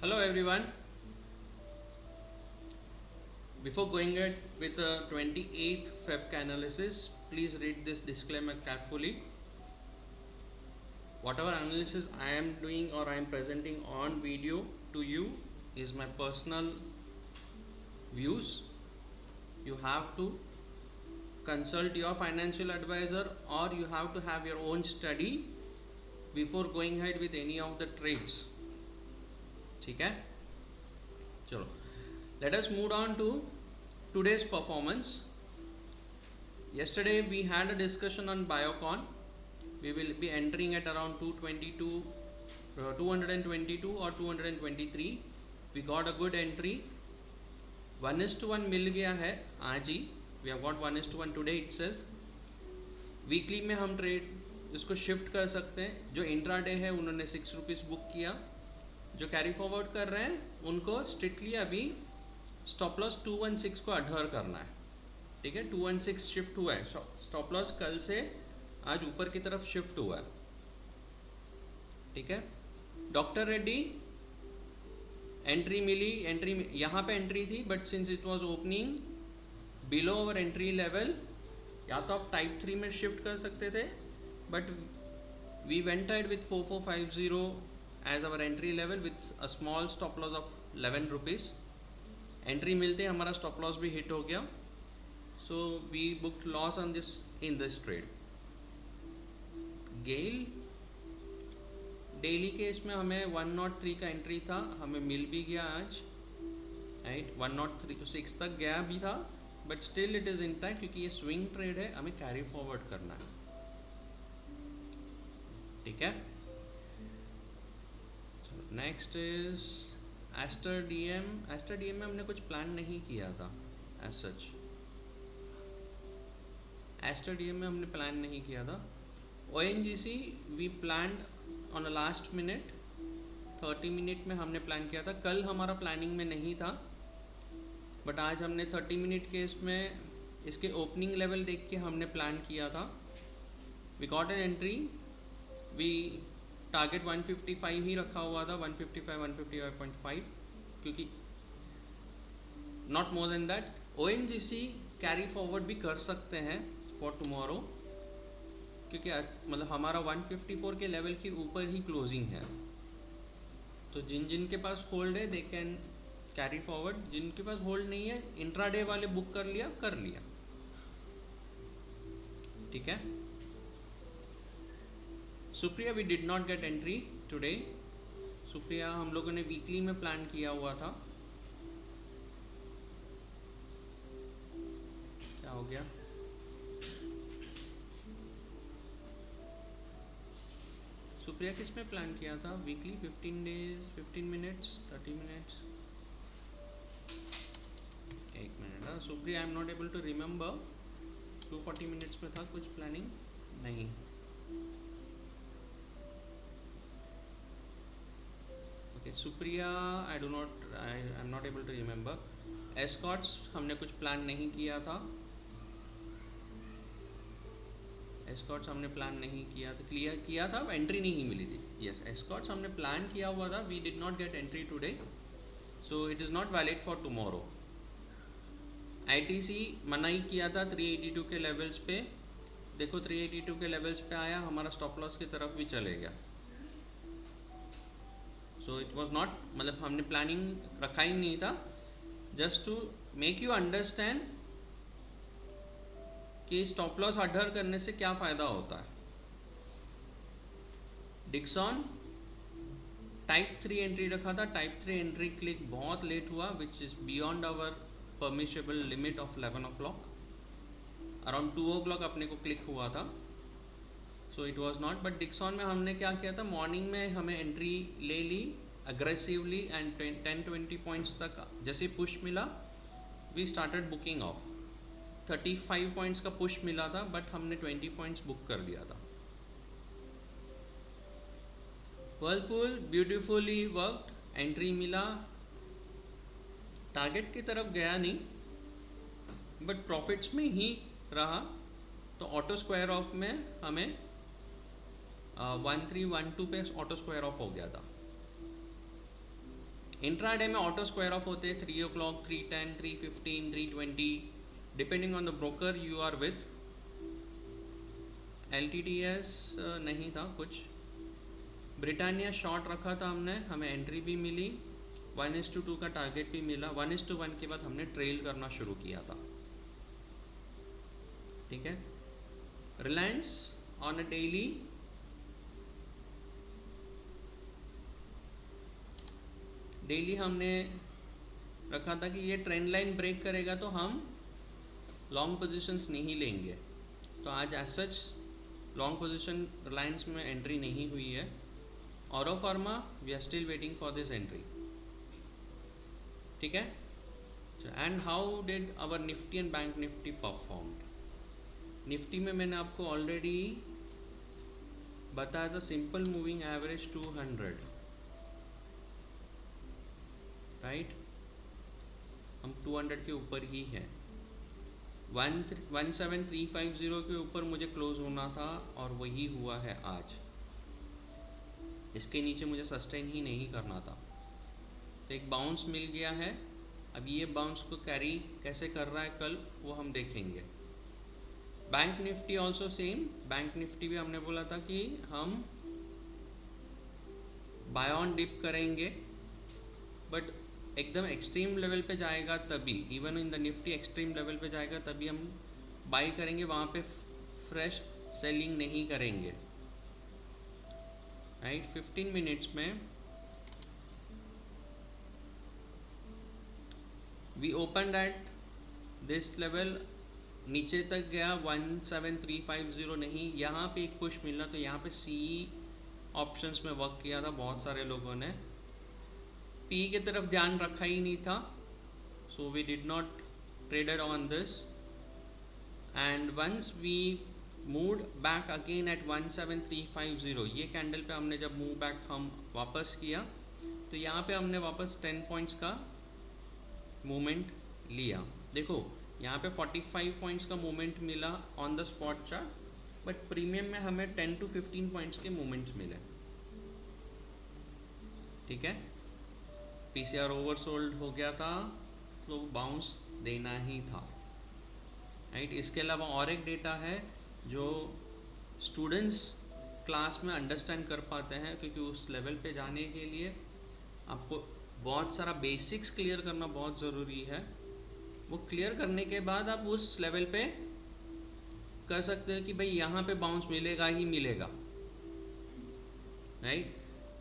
Hello everyone. Before going ahead with the 28th Feb analysis, please read this disclaimer carefully. Whatever analysis I am doing or I am presenting on video to you is my personal views. You have to consult your financial advisor or you have to have your own study before going ahead with any of the trades. ठीक है, चलो. Let us move on to today's performance. Yesterday we had a discussion on Biocon. We will be entering at around 222 or 223. We got a good entry. 1:1 मिल गया है आज ही. We have got 1:1 today itself. Weekly में हम trade इसको shift कर सकते हैं. जो इंट्राडे है उन्होंने 6 रुपीज़ बुक किया. जो कैरी फॉरवर्ड कर रहे हैं उनको स्ट्रिक्टली अभी स्टॉप लॉस 216 को अडहर करना है. ठीक है, 216 शिफ्ट हुआ है. स्टॉप लॉस कल से आज ऊपर की तरफ शिफ्ट हुआ है. ठीक है. डॉक्टर रेड्डी एंट्री मिली. एंट्री यहाँ पे एंट्री थी but since it was opening below our entry level, या तो आप टाइप 3 में शिफ्ट कर सकते थे but we went ahead with 4450 as our entry level with a small stop loss of 11 rupees. Entry मिलते हमारा स्टॉप लॉस भी हिट हो गया. So we booked loss on this in this trade. GAIL daily case में हमें 103 का entry था, हमें मिल भी गया आज. राइट, 106 तक गया भी था but still it is intact क्योंकि ये स्विंग ट्रेड है, हमें कैरी फॉरवर्ड करना है. ठीक है. Next is Aster DM. Aster DM में हमने कुछ प्लान नहीं किया था एज सच. एस्टर डीएम में हमने प्लान नहीं किया था. ONGC we planned on a last minute. 30 minute में हमने प्लान किया था. कल हमारा प्लानिंग में नहीं था बट आज हमने 30 मिनट के इसमें इसके ओपनिंग लेवल देख के हमने प्लान किया था. We got an entry. We target 155 ही रखा हुआ था, 155 155.5 क्योंकि not more than that. ONGC carry forward भी कर सकते हैं फॉर टुमारो क्योंकि मतलब हमारा 154 के लेवल के ऊपर ही क्लोजिंग है. तो जिन के पास होल्ड है दे कैन कैरी फॉरवर्ड. जिनके पास होल्ड नहीं है इंट्राडे वाले बुक कर लिया. ठीक है. Supriya we did not get entry today. Supriya हम लोगों ने वीकली में प्लान किया हुआ था. क्या हो गया? सुप्रिया किस में प्लान किया था वीकली? 15 days 15 minutes 30 minutes. एक minute. Supriya I am not able to remember. 240 minutes में था कुछ प्लानिंग नहीं. Okay Supriya I am not able to remember. Escorts हमने कुछ प्लान नहीं किया था. एस्कॉट्स हमने प्लान नहीं किया था. क्लियर किया था, एंट्री नहीं मिली थी. यस, एस्कॉट्स हमने प्लान किया हुआ था. We did not get entry today so it is not valid for tomorrow. ITC मना ही किया था 382 के लेवल्स पे. देखो 382 के लेवल्स पे आया, हमारा स्टॉप लॉस की तरफ भी चले गया. सो इट वाज नॉट, मतलब हमने प्लानिंग रखा ही नहीं था. Just to make you understand कि स्टॉप लॉस अडहर करने से क्या फ़ायदा होता है. डिक्सॉन टाइप 3 एंट्री रखा था. टाइप 3 एंट्री क्लिक बहुत लेट हुआ which is beyond our permissible limit of 11 o'clock. Around 2 o'clock अपने को क्लिक हुआ था. So it was not. But Dixon में हमने क्या किया था, मॉर्निंग में हमें एंट्री ले ली अग्रेसिवली एंड 10-20 पॉइंट्स तक जैसे पुश मिला we started booking off. 35 points का पुश मिला था बट हमने 20 पॉइंट्स बुक कर दिया था. Whirlpool beautifully worked. एंट्री मिला, टारगेट की तरफ गया नहीं बट प्रॉफिट्स में ही रहा. तो ऑटो स्क्वायर ऑफ में हमें 1312 पे ऑटो स्क्वायर ऑफ हो गया था. इंट्राडे में ऑटो स्क्वायर ऑफ होते हैं 3 o'clock, 3:10, 3:15, 3:20 depending on the broker you are with. LTTS नहीं था कुछ। ब्रिटानिया शॉर्ट रखा था हमने, हमें एंट्री भी मिली, 1:2 का टारगेट भी मिला। 1:1 के बाद हमने ट्रेल करना शुरू किया था। ठीक है। रिलायंस ऑन अ डेली हमने रखा था कि ये ट्रेंड लाइन ब्रेक करेगा तो हम लॉन्ग पोजीशंस नहीं लेंगे। तो आज as such long position Reliance में एंट्री नहीं हुई है। Auro pharma we are still waiting for this entry. ठीक है। And how did our Nifty and Bank Nifty performed? Nifty में मैंने आपको ऑलरेडी बताया था सिंपल मूविंग एवरेज 200, राइट। हम 200 के ऊपर ही हैं। 17350 के ऊपर मुझे क्लोज होना था और वही हुआ है आज। इसके नीचे मुझे सस्टेन ही नहीं करना था, तो एक बाउंस मिल गया है। अब ये बाउंस को कैरी कैसे कर रहा है कल, वो हम देखेंगे। Bank Nifty also same. Bank Nifty भी हमने बोला था कि हम बाय ऑन डिप करेंगे, बट एकदम एक्सट्रीम लेवल पे जाएगा तभी, even in the Nifty extreme level पे जाएगा तभी हम बाई करेंगे, वहाँ पे फ्रेश सेलिंग नहीं करेंगे, राइट। 15 मिनट्स में we open at this level, नीचे तक गया 17350, नहीं, यहाँ पे एक पुश मिला तो यहाँ पे सी ऑप्शंस में वर्क किया था बहुत सारे लोगों ने। पी की तरफ ध्यान रखा ही नहीं था, so we did not traded on this. And once we move back again at 17350, ये कैंडल पे हमने जब मूव बैक हम वापस किया तो यहाँ पे हमने वापस 10 पॉइंट्स का मूवमेंट लिया। देखो यहाँ पे 45 पॉइंट्स का मूवमेंट मिला on the spot chart, but premium में हमें 10 to 15 पॉइंट्स के मूवमेंट्स मिले। ठीक है। PCR ओवरसोल्ड हो गया था तो बाउंस देना ही था, राइट। इसके अलावा और एक डेटा है जो स्टूडेंट्स क्लास में अंडरस्टैंड कर पाते हैं, क्योंकि उस लेवल पे जाने के लिए आपको बहुत सारा बेसिक्स क्लियर करना बहुत ज़रूरी है। वो क्लियर करने के बाद आप उस लेवल पे कर सकते हैं कि भाई यहाँ पे बाउंस मिलेगा ही मिलेगा, राइट।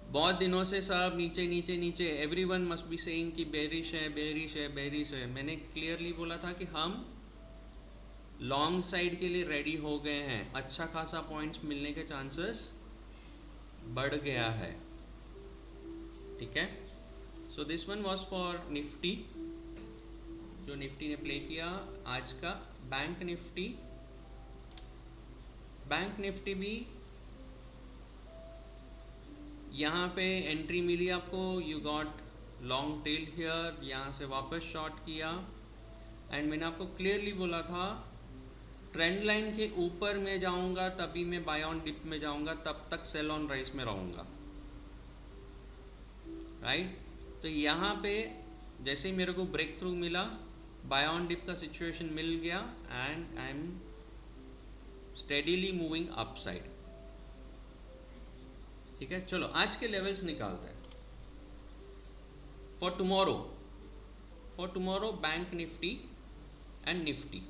बहुत दिनों से सब नीचे नीचे नीचे, एवरीवन मस्ट बी सेइंग कि बेरिश है बेरिश है बेरिश है। मैंने क्लियरली बोला था कि हम लॉन्ग साइड के लिए रेडी हो गए हैं, अच्छा खासा पॉइंट्स मिलने के चांसेस बढ़ गया है। ठीक है। So this one was for Nifty, जो निफ्टी ने प्ले किया आज का। बैंक निफ्टी भी यहाँ पे एंट्री मिली आपको, you got long tail here, यहाँ से वापस शॉर्ट किया। एंड मैंने आपको क्लियरली बोला था ट्रेंड लाइन के ऊपर मैं जाऊंगा तभी मैं बाय ऑन डिप में जाऊंगा, तब तक सेल ऑन राइस में रहूंगा, राइट। तो यहाँ पे जैसे ही मेरे को ब्रेक थ्रू मिला, बाय ऑन डिप का सिचुएशन मिल गया and I am steadily moving upside. ठीक है। चलो आज के लेवल्स निकालते हैं for tomorrow bank Nifty and Nifty.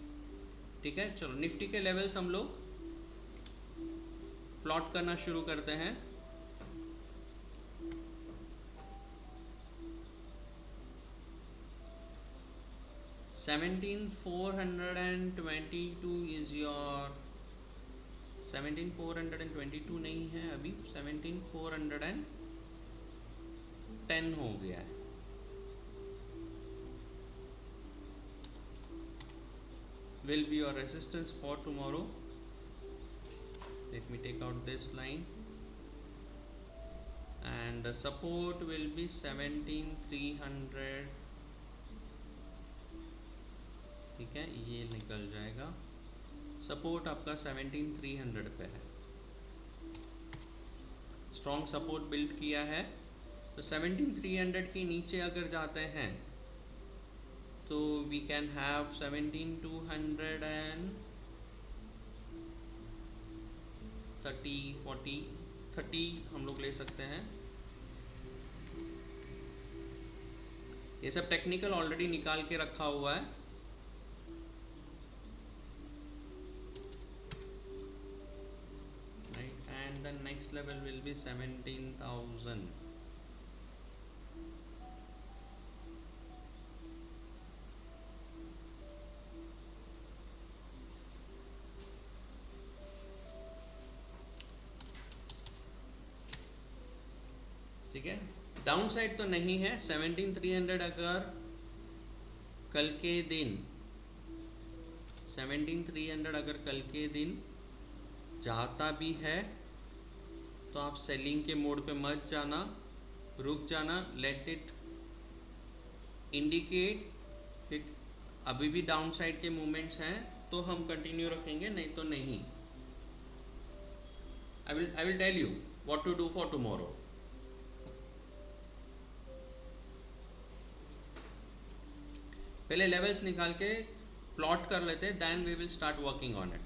ठीक है। चलो निफ्टी के लेवल्स हम लोग प्लॉट करना शुरू करते हैं। $17,422 इज योर 17,422 नहीं है अभी, 17,410 हो गया है। Will be your resistance for tomorrow. Let me take out this line, and the support will be 17,300. ठीक है, ये निकल जाएगा। सपोर्ट आपका 17,300 पे है। स्ट्रॉन्ग सपोर्ट बिल्ड किया है तो 17,300 के नीचे अगर जाते हैं तो वी कैन हैव 17,230, 40, 30 हम लोग ले सकते हैं। ये सब टेक्निकल ऑलरेडी निकाल के रखा हुआ है। Right, and the next level will be 17,000। ठीक है, डाउन साइड तो नहीं है। 17,300 अगर कल के दिन 17,300 अगर कल के दिन जाता भी है तो आप सेलिंग के मोड पे मत जाना, रुक जाना, लेट इट इंडिकेट। ठीक, अभी भी डाउन साइड के मूवमेंट्स हैं तो हम कंटिन्यू रखेंगे, नहीं तो नहीं। I will tell you what to do for tomorrow. पहले लेवल्स निकाल के प्लॉट कर लेते, then we will start working on it.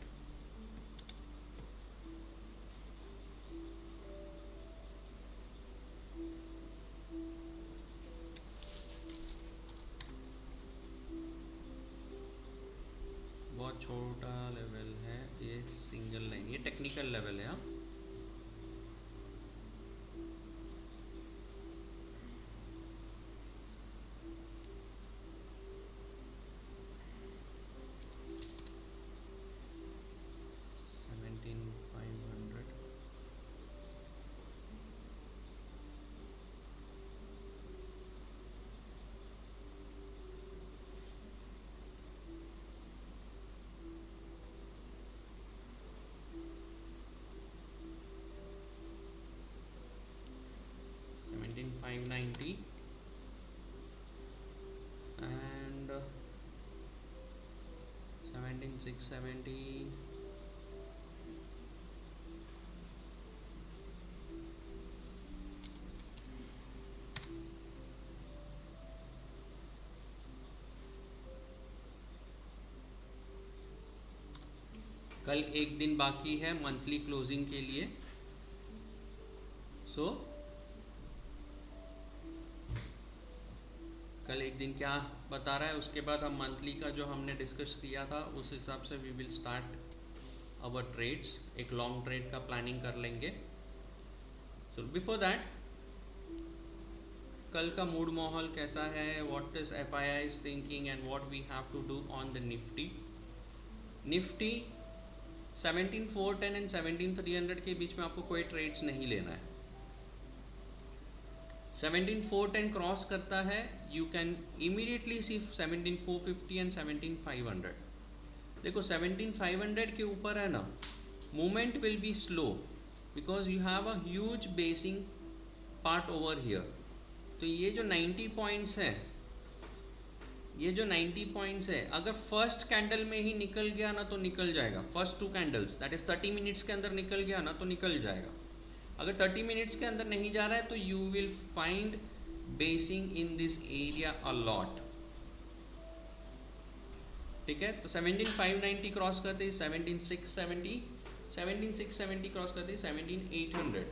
बहुत छोटा लेवल है ये, सिंगल लाइन, ये टेक्निकल लेवल है। हाँ, $17,590 and 17,670. कल एक दिन बाकी है मंथली क्लोजिंग के लिए, सो कल एक दिन क्या बता रहा है, उसके बाद हम मंथली का जो हमने डिस्कस किया था उस हिसाब से we will start our trades. एक लॉन्ग ट्रेड का प्लानिंग कर लेंगे। सो बिफोर दैट, कल का मूड माहौल कैसा है, what is FII is thinking and what we have to do on the Nifty. Nifty 17,410 and 17,300 के बीच में आपको कोई ट्रेड्स नहीं लेना है। 17,410 क्रॉस करता है, you can immediately see 17,450 and 17,500। देखो 17,500 के ऊपर है ना, movement will be slow because you have a huge basin part over here. तो ये जो 90 पॉइंट्स है, ये जो 90 पॉइंट्स है, अगर फर्स्ट कैंडल में ही निकल गया ना तो निकल जाएगा। First 2 candles that is 30 minutes के अंदर निकल गया ना तो निकल जाएगा। अगर 30 मिनट्स के अंदर नहीं जा रहा है तो you will find basin in this area a lot. ठीक है, तो 17,590 क्रॉस करते ही 17,670, 17,670 क्रॉस करते ही 17,800।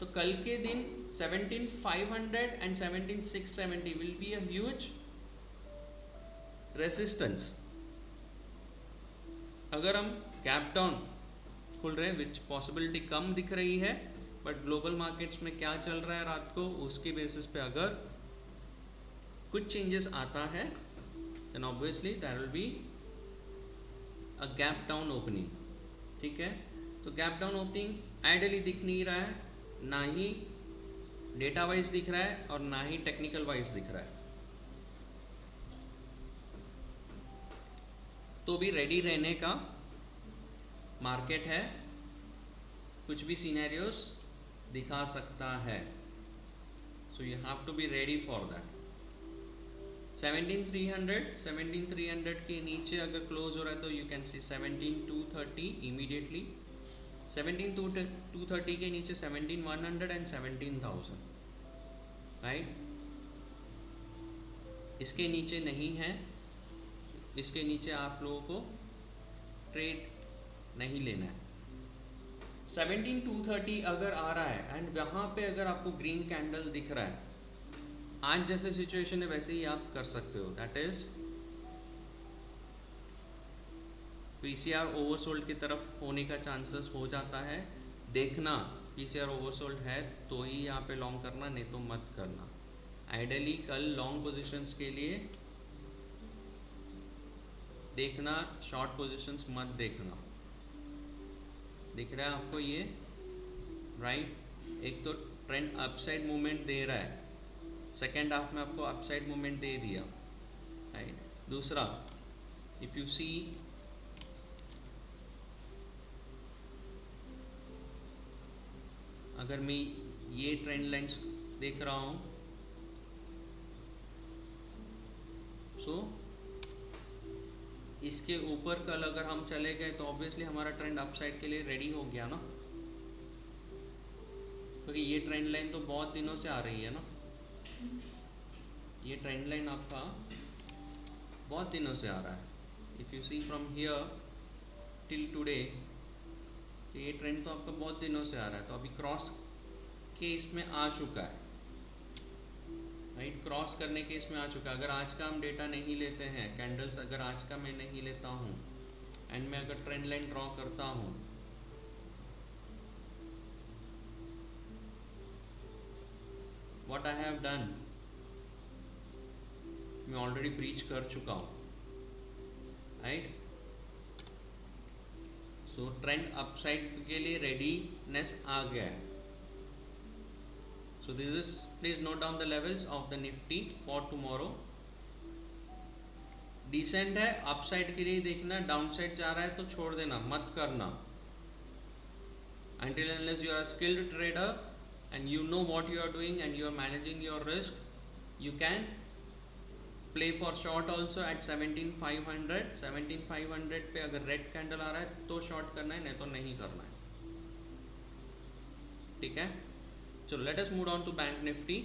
तो कल के दिन 17,500 and 17,670 will be a huge resistance. अगर हम गैप डाउन खुल रहे हैं, विच पॉसिबिलिटी कम दिख रही है, बट ग्लोबल मार्केट्स में क्या चल रहा है रात को उसके बेसिस पे अगर कुछ चेंजेस आता है then obviously there will be a gap down opening. ठीक है, तो गैप डाउन ओपनिंग आइडियली दिख नहीं रहा है, ना ही डेटा वाइज दिख रहा है और ना ही टेक्निकल वाइज दिख रहा है। तो भी रेडी रहने का मार्केट है, कुछ भी सिनेरियोस दिखा सकता है। So you have to be ready for that. 17,300 के नीचे अगर क्लोज हो रहा है तो यू कैन सी 17,230 इमीडिएटली। 17,230 के नीचे 17,100 एंड 17,000। राइट, इसके नीचे नहीं है, इसके नीचे आप लोगों को ट्रेड नहीं लेना है। 17,230 अगर आ रहा है एंड वहाँ पे अगर आपको ग्रीन कैंडल दिख रहा है, आज जैसे सिचुएशन है वैसे ही आप कर सकते हो, दैट इज पीसीआर ओवरसोल्ड की तरफ होने का चांसेस हो जाता है। देखना पीसीआर ओवरसोल्ड है तो ही यहाँ पे लॉन्ग करना, नहीं तो मत करना। आइडियली कल लॉन्ग पोजीशंस के लिए देखना, शॉर्ट पोजीशंस मत देखना। दिख रहा है आपको ये, राइट? एक तो ट्रेंड अपसाइड मूवमेंट दे रहा है, सेकेंड हाफ में आपको अपसाइड मूवमेंट दे दिया, राइट? दूसरा, इफ यू सी अगर मैं ये ट्रेंड लाइन्स देख रहा हूँ, सो इसके ऊपर कल अगर हम चले गए तो ऑब्वियसली हमारा ट्रेंड अपसाइड के लिए रेडी हो गया ना, क्योंकि ये ट्रेंड लाइन तो बहुत दिनों से आ रही है ना, ये ट्रेंड लाइन आपका बहुत दिनों से आ रहा है। If you see from here till today, ये ट्रेंड तो आपका बहुत दिनों से आ रहा है, तो अभी क्रॉस के इसमें आ चुका है, राइट? क्रॉस करने के इसमें आ चुका है। अगर आज का हम डेटा नहीं लेते हैं, कैंडल्स अगर आज का मैं नहीं लेता हूँ एंड मैं अगर ट्रेंड लाइन ड्रॉ करता हूँ, व्हाट आई हैव डन, मैं ऑलरेडी ब्रीच कर चुका हूँ, राइट? सो ट्रेंड अपसाइड के लिए रेडीनेस आ गया है। So this is, please note down the levels of the Nifty for tomorrow. Decent है, अपसाइड के लिए देखना, डाउनसाइड जा रहा है तो छोड़ देना, मत करना। Until unless you are a skilled trader and you know what you are doing and you are managing your risk, you can play for short also at 17,500. 17,500 पे अगर रेड कैंडल आ रहा है तो शॉर्ट करना है, नहीं तो नहीं करना है, ठीक है? चलो let us move on to bank Nifty.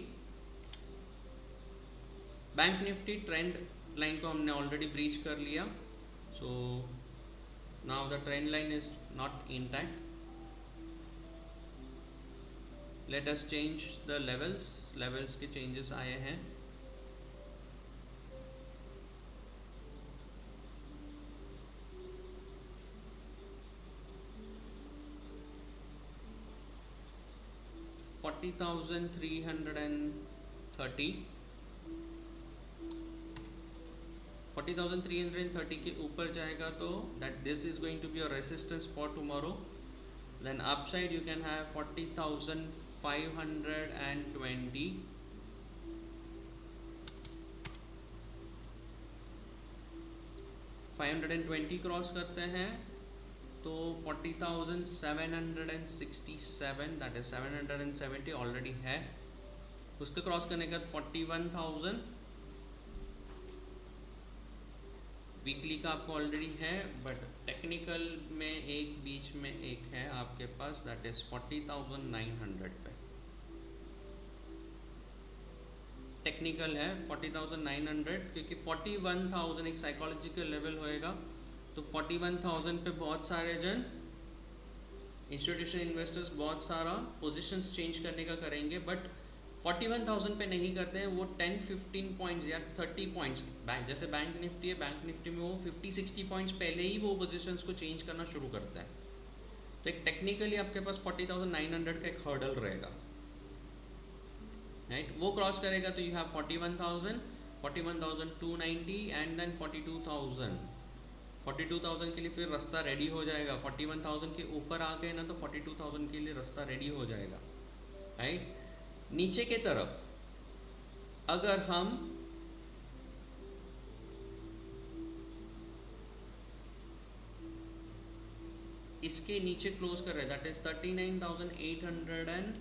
Bank Nifty trend line को हमने ऑलरेडी ब्रीच कर लिया, so now the trend line is not intact. Let us change the levels के चेंजेस आए हैं। $40,330 के ऊपर जाएगा तो that this is going to be a resistance for tomorrow. Then upside you can have 40,520, $520 cross करते हैं तो 40,767, दैट इज 770 ऑलरेडी है। उसके क्रॉस करने के बाद 41,000 वीकली का आपको ऑलरेडी है, बट टेक्निकल में एक बीच में एक है आपके पास, दैट इज 40,900 पे टेक्निकल है 40,900, क्योंकि 41,000 एक साइकोलॉजिकल लेवल होएगा, तो 41,000 पे बहुत सारे जन इंस्टीट्यूशनल इन्वेस्टर्स बहुत सारा पोजीशंस चेंज करने का करेंगे, बट 41,000 पे नहीं करते हैं। वो 10-15 पॉइंट्स या 30 पॉइंट्स, जैसे बैंक निफ्टी है, बैंक निफ्टी में वो 50-60 पॉइंट्स पहले ही वो पोजीशंस को चेंज करना शुरू करता है। तो एक टेक्निकली आपके पास 40,900 का एक हर्डल रहेगा, राइट? वो क्रॉस करेगा तो यू हैव 41,000, 41,290 एंड देन 42,000। 42,000 के लिए फिर रास्ता रेडी हो जाएगा। 41,000 के ऊपर आ गए ना तो 42,000 के लिए रास्ता रेडी हो जाएगा, राइट? नीचे के तरफ अगर हम इसके नीचे क्लोज कर रहे हैं, दैट इज 39,850,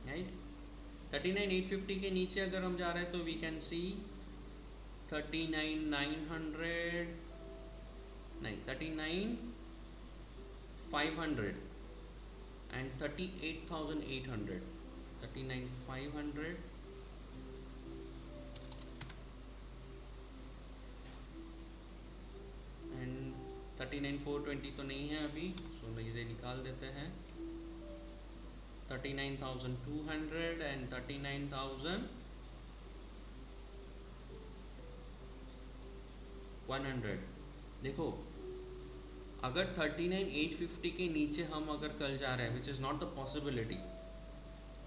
राइट? 39,850 के नीचे अगर हम जा रहे हैं तो we can see 39,900, 39,500 and 38,800. 39,500 and 39,420 तो नहीं है अभी, सो इसे निकाल देते हैं। 39,200 एंड 39,100। देखो अगर 39,850 के नीचे हम अगर कल जा रहे हैं, which is not the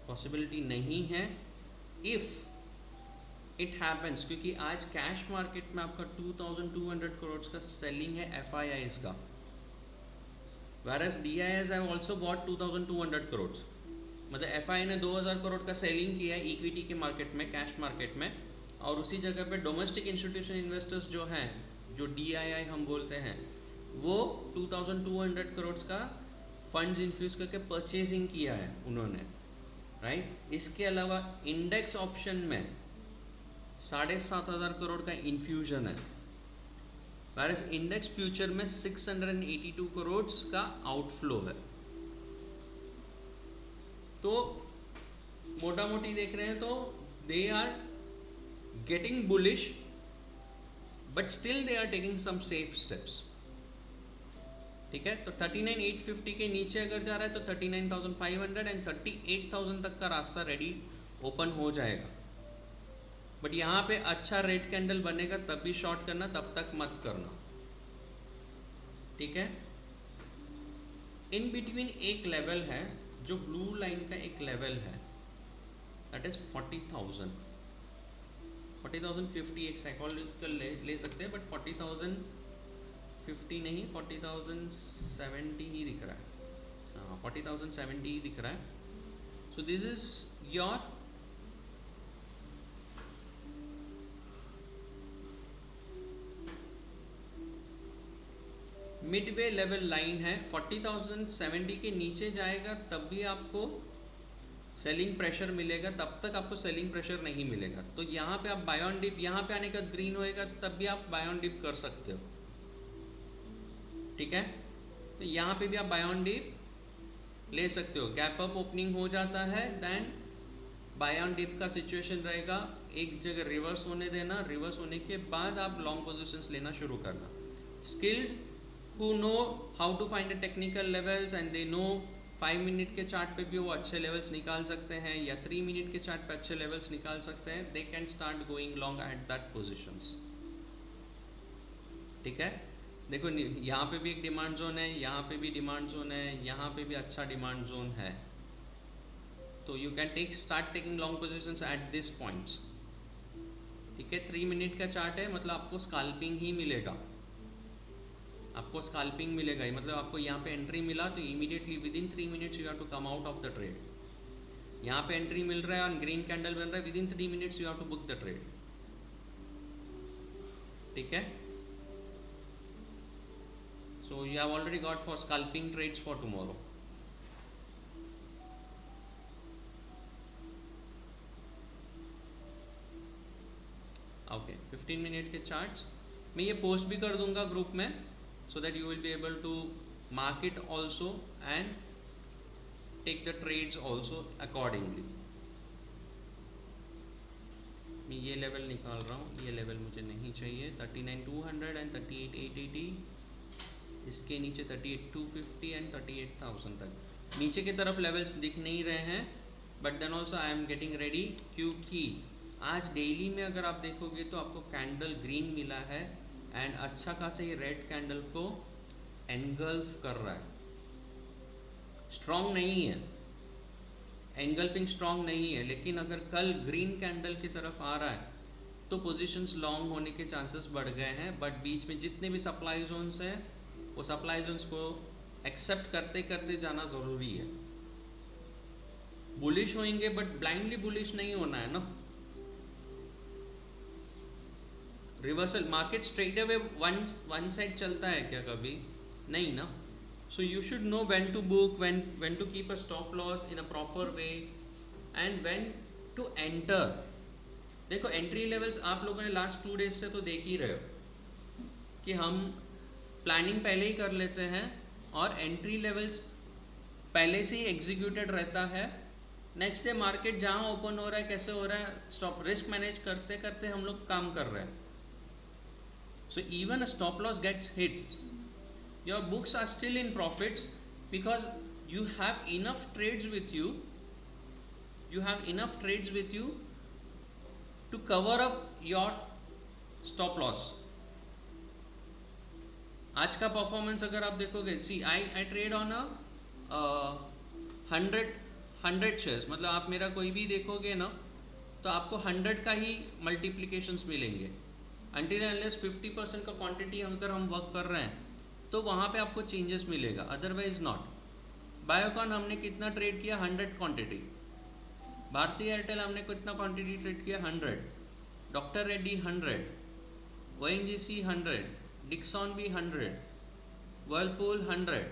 possibility नहीं है, इफ़ इट हैपन्स, क्योंकि आज कैश मार्केट में आपका 2,200 करोड़ का सेलिंग है FIIs का, whereas DIIs have also bought 2,200 crore. मतलब FII ने 2,000 करोड़ का सेलिंग किया है इक्विटी के मार्केट में, कैश मार्केट में, और उसी जगह पे डोमेस्टिक इंस्टीट्यूशन इन्वेस्टर्स जो हैं, जो DII हम बोलते हैं, वो 2,200 करोड़ का फंड्स इन्फ्यूज़ करके परचेजिंग किया है उन्होंने, राइट। इसके अलावा इंडेक्स ऑप्शन में 7,500 करोड़ का इन्फ्यूजन है, whereas इंडेक्स फ्यूचर में 682 करोड़ का आउटफ्लो है। तो मोटा मोटी देख रहे हैं तो they are getting bullish, but still they are taking some safe steps. ठीक है, तो 39,850 के नीचे अगर जा रहा है तो 39,500 एंड 38,000 तक का रास्ता रेडी ओपन हो जाएगा। बट यहाँ पे अच्छा रेड कैंडल बनेगा तब भी शॉर्ट करना, तब तक मत करना। ठीक है, इन बिटवीन एक लेवल है जो ब्लू लाइन का एक लेवल है, दैट इज 40,050। एक साइकोलॉजिकल ले सकते हैं, बट 40,050 नहीं, 40,070 ही दिख रहा है। हाँ, 40,070 ही दिख रहा है। So this is your Midway level line है। 40,070 के नीचे जाएगा तब भी आपको सेलिंग प्रेशर मिलेगा, तब तक आपको सेलिंग प्रेशर नहीं मिलेगा। तो यहाँ पे आप बाय ऑन डिप, यहाँ पे आने का ग्रीन होएगा तब भी आप बाय ऑन डिप कर सकते हो। ठीक है, तो यहाँ पे भी आप बाय ऑन डिप ले सकते हो। गैप अप ओपनिंग हो जाता है, देन बाय ऑन डिप का सिचुएशन रहेगा, एक जगह रिवर्स होने देना, रिवर्स होने के बाद आप लॉन्ग पोजिशंस लेना शुरू करना। Skilled who know how to find the technical levels and they know 5 minute के चार्ट पे भी वो अच्छे लेवल्स निकाल सकते हैं, या 3 मिनट के चार्ट पे अच्छे लेवल्स निकाल सकते हैं, they can start going long at that positions। ठीक है, देखो यहाँ पे भी एक डिमांड जोन है, यहाँ पे भी डिमांड जोन है, यहाँ पे भी अच्छा डिमांड जोन है, तो you can start taking long positions at this points. ठीक है, 3 मिनट का चार्ट है, मतलब आपको स्काल्पिंग ही मिलेगा, आपको स्काल्पिंग मिलेगा ही। मतलब आपको यहाँ पे एंट्री मिला तो immediately within 3 minutes you have to come out of the trade. यहाँ पे एंट्री मिल रहा है और ग्रीन कैंडल बन रहा है, within 3 minutes you have to book the trade. ठीक है, so you have already got four scalping trades for tomorrow. Okay, 15 minute के चार्ट्स मैं ये पोस्ट भी कर दूंगा ग्रुप में, so that you will be able to mark it also and take the trades also accordingly। मैं ये level निकाल रहा हूँ, ये लेवल मुझे नहीं चाहिए। 39,200 एंड 38,880, इसके नीचे 38,250 एंड 38,000 तक। नीचे की तरफ लेवल्स दिख नहीं रहे हैं, but then also I am getting ready, क्योंकि आज डेली में अगर आप देखोगे तो आपको कैंडल ग्रीन मिला है एंड अच्छा खासा ये रेड कैंडल को एनगल्फ कर रहा है। स्ट्रॉन्ग नहीं है, एनगल्फिंग स्ट्रॉन्ग नहीं है, लेकिन अगर कल ग्रीन कैंडल की तरफ आ रहा है तो पोजीशंस लॉन्ग होने के चांसेस बढ़ गए हैं। बट बीच में जितने भी सप्लाई जोन्स हैं, वो सप्लाई जोन्स को एक्सेप्ट करते करते जाना ज़रूरी है। बुलिश होंगे बट ब्लाइंडली बुलिश नहीं होना है ना। Reversal market straight away one side चलता है क्या कभी? नहीं ना। So you should know when to book, when to keep a stop loss in a proper way and when to enter. देखो एंट्री लेवल्स आप लोगों ने लास्ट 2 डेज से तो देख ही रहे हो कि हम प्लानिंग पहले ही कर लेते हैं और एंट्री लेवल्स पहले से ही एग्जीक्यूटेड रहता है। नेक्स्ट डे मार्केट जहाँ ओपन हो रहा है, कैसे हो रहा है, स्टॉप रिस्क मैनेज करते करते हम लोग काम कर रहे हैं। So even a stop loss gets hit, your books are still in profits because you have enough trades with you, to cover up your stop loss. आज का परफॉर्मेंस अगर आप देखोगे, सी आई ट्रेड ऑन अ 100 शेयर्स, मतलब आप मेरा कोई भी देखोगे ना तो आपको 100 का ही मल्टीप्लिकेशंस मिलेंगे। अनटिल अनलेस 50% का क्वांटिटी अगर हम वर्क कर रहे हैं तो वहाँ पे आपको चेंजेस मिलेगा, अदरवाइज नॉट। बायोकॉन हमने कितना ट्रेड किया, 100 क्वांटिटी। भारती एयरटेल हमने कितना क्वांटिटी ट्रेड किया, 100। डॉक्टर रेड्डी 100, ONGC 100, डिक्सॉन भी 100, वर्लपूल 100,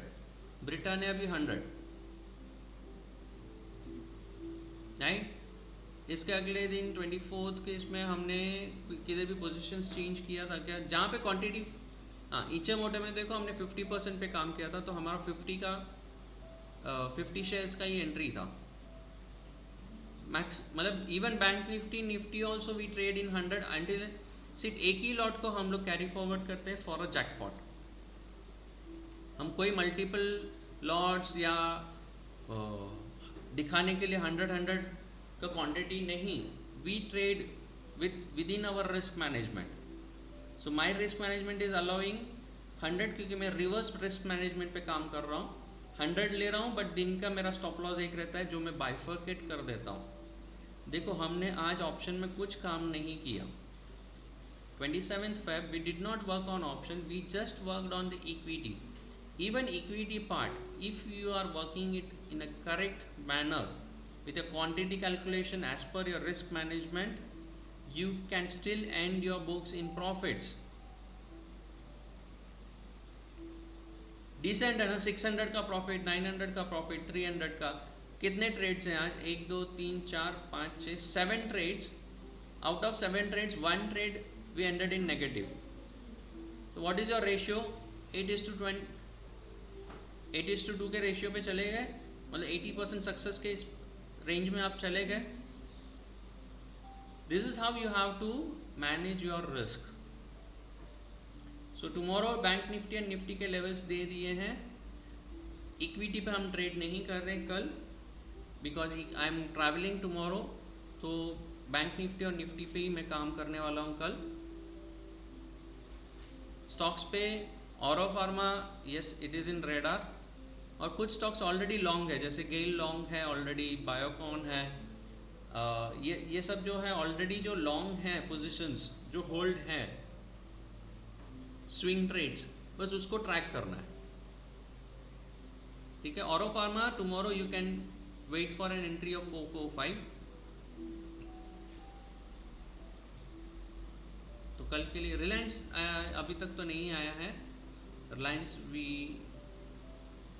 ब्रिटानिया भी 100, राइट। इसके अगले दिन 24 के इसमें हमने किधर भी पोजीशंस चेंज किया था क्या, जहाँ पे क्वांटिटी, हाँ ईचे मोटे में देखो हमने 50% पे काम किया था, तो हमारा 50 शेयर्स का ही एंट्री था मैक्स। मतलब even bank Nifty also we trade in 100 until सिर्फ एक ही लॉट को हम लोग कैरी फॉरवर्ड करते हैं फॉर अ जैकपॉट। हम कोई मल्टीपल लॉट्स या दिखाने के लिए 100 का क्वांटिटी नहीं, we trade within our risk management. So my risk management is allowing 100, क्योंकि मैं रिवर्स रिस्क मैनेजमेंट पे काम कर रहा हूँ। 100 ले रहा हूँ बट दिन का मेरा स्टॉप लॉस एक रहता है जो मैं बाइफर्केट कर देता हूँ। देखो हमने आज ऑप्शन में कुछ काम नहीं किया। 27th Feb we did not work on option, we just worked on the equity. Even equity part, if you are working it in a correct manner with a quantity calculation as per your risk management, you can still end your books in profits. Decent है ना, 600 का profit, 900 का profit, 300 का। कितने trades हैं आज, 1 2 3 4 5 6 7 trades. Out of 7 trades 1 trade we ended in negative. तो what is your ratio, 8:2 के रेशियो पे चले गए, मतलब 80% सक्सेस के इस रेंज में आप चले गए। This is how you have to manage your risk. So tomorrow bank Nifty and Nifty के लेवल्स दे दिए हैं। इक्विटी पे हम ट्रेड नहीं कर रहे कल, because I am travelling tomorrow, तो बैंक निफ्टी और निफ्टी पे ही मैं काम करने वाला हूँ कल। स्टॉक्स पे Auro pharma, yes it is in radar, और कुछ स्टॉक्स ऑलरेडी लॉन्ग है, जैसे गेल लॉन्ग है ऑलरेडी, बायोकॉन है, ये सब जो है ऑलरेडी जो लॉन्ग हैं पोजिशंस जो होल्ड हैं, स्विंग ट्रेड्स, बस उसको ट्रैक करना है, ठीक है। Auro Pharma tomorrow you can wait for an entry of 445। तो कल के लिए रिलायंस अभी तक तो नहीं आया है, Reliance we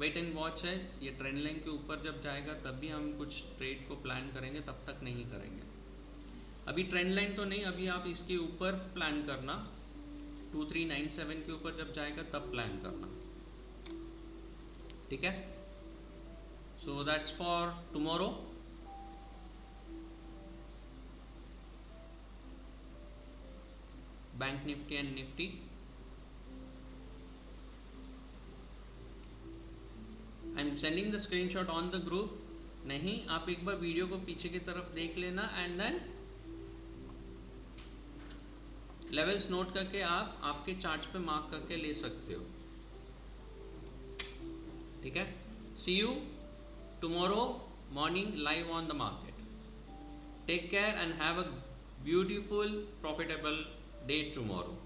wait and watch है। ये ट्रेंड लाइन के ऊपर जब जाएगा तब भी हम कुछ ट्रेड को प्लान करेंगे, तब तक नहीं करेंगे। अभी ट्रेंड लाइन तो नहीं, अभी आप इसके ऊपर प्लान करना, 2397 के ऊपर जब जाएगा तब प्लान करना, ठीक है। So that's for tomorrow. Bank Nifty and Nifty, I am sending the screenshot on the group. नहीं, आप एक बार वीडियो को पीछे की तरफ देख लेना एंड देन लेवल्स नोट करके आप आपके चार्ट्स पे मार्क करके ले सकते हो, ठीक है। See you tomorrow morning live on the market. Take care and have a beautiful profitable day tomorrow.